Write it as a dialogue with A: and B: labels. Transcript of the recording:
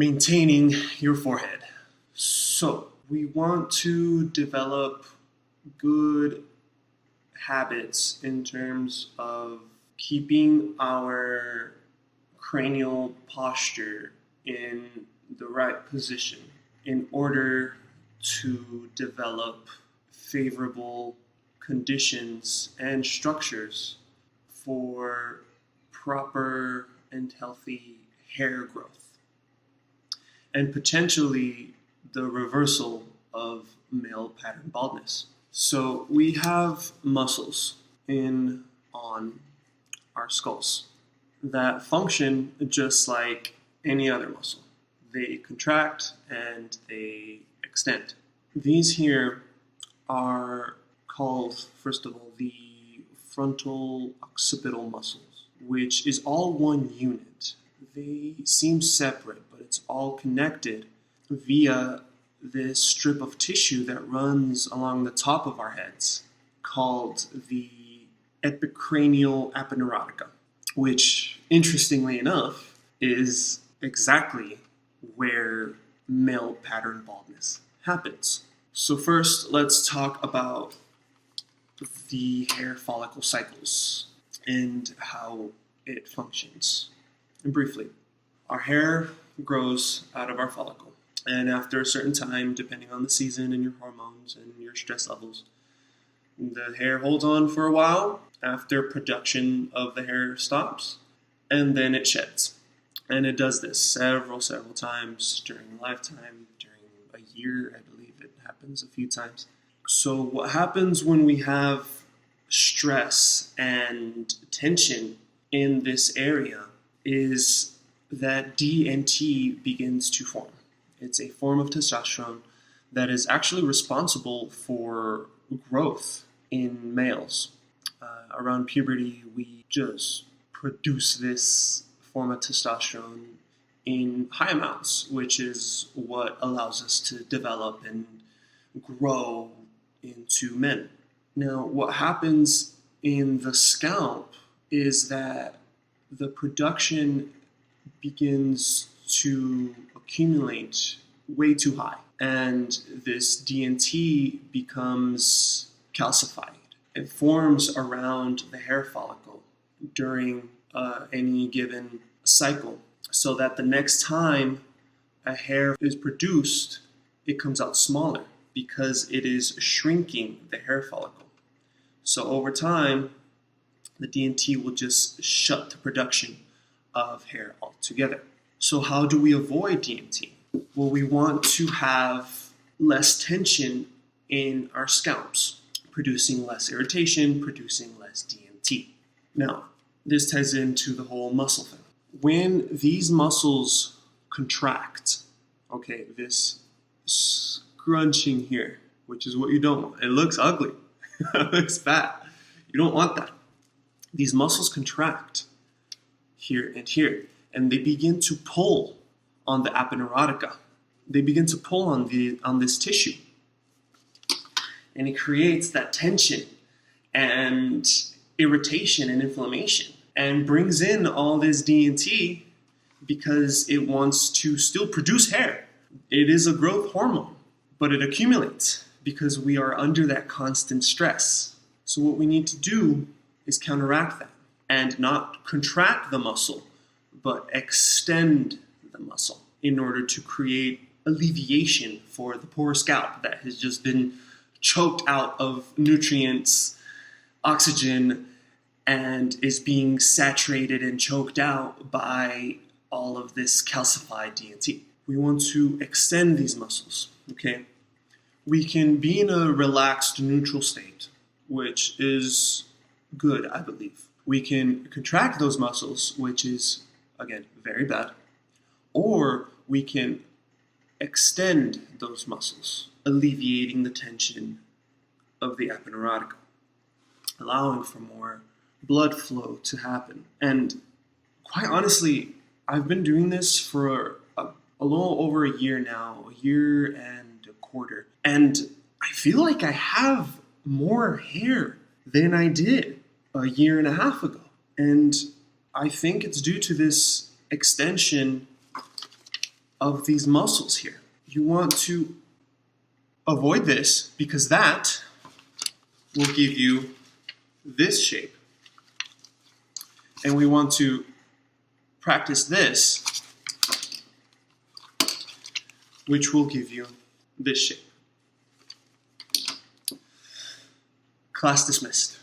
A: maintaining your forehead. So we want to develop good habits in terms of keeping our cranial posture in the right position in order to develop favorable conditions and structures for proper and healthy hair growth, and potentially the reversal of male pattern baldness. So we have muscles on our skulls that function just like any other muscle. They contract and they extend. These here are called, first of all, the frontal occipital muscles, which is all one unit. They seem separate, but it's all connected via this strip of tissue that runs along the top of our heads called the epicranial aponeurotica, which, interestingly enough, is exactly where male pattern baldness happens. So first, let's talk about the hair follicle cycles and how it functions. And briefly, our hair grows out of our follicle, and after a certain time, depending on the season and your hormones and your stress levels, the hair holds on for a while after production of the hair stops, and then it sheds. And it does this several times during a lifetime, during a year. I believe it happens a few times. So what happens when we have stress and tension in this area is that DNT begins to form. It's a form of testosterone that is actually responsible for growth in males. Around puberty, we just produce this form of testosterone in high amounts, which is what allows us to develop and grow into men. Now, what happens in the scalp is that the production begins to accumulate way too high, and this DNT becomes calcified. It forms around the hair follicle during any given cycle, so that the next time a hair is produced, it comes out smaller because it is shrinking the hair follicle. So over time, the DNT will just shut the production of hair altogether. So how do we avoid DNT? Well, we want to have less tension in our scalps, producing less irritation, producing less DNT. Now, this ties into the whole muscle thing. When these muscles contract, okay, this scrunching here, which is what you don't want. It looks ugly. It looks bad. You don't want that. These muscles contract here and here, and they begin to pull on the aponeurotica. They begin to pull on this tissue, and it creates that tension and irritation and inflammation, and brings in all this DNT because it wants to still produce hair. It is a growth hormone, but it accumulates because we are under that constant stress. So what we need to do is counteract that and not contract the muscle, but extend the muscle in order to create alleviation for the poor scalp that has just been choked out of nutrients, oxygen, and is being saturated and choked out by all of this calcified DNT. We want to extend these muscles, okay? We can be in a relaxed neutral state, which is good, I believe. We can contract those muscles, which is, again, very bad. Or we can extend those muscles, alleviating the tension of the aponeurotica, allowing for more blood flow to happen. And quite honestly, I've been doing this for a little over a year now, a year and a quarter. And I feel like I have more hair than I did a year and a half ago. And I think it's due to this extension of these muscles here. You want to avoid this because that will give you this shape. And we want to practice this, which will give you this shape. Class dismissed.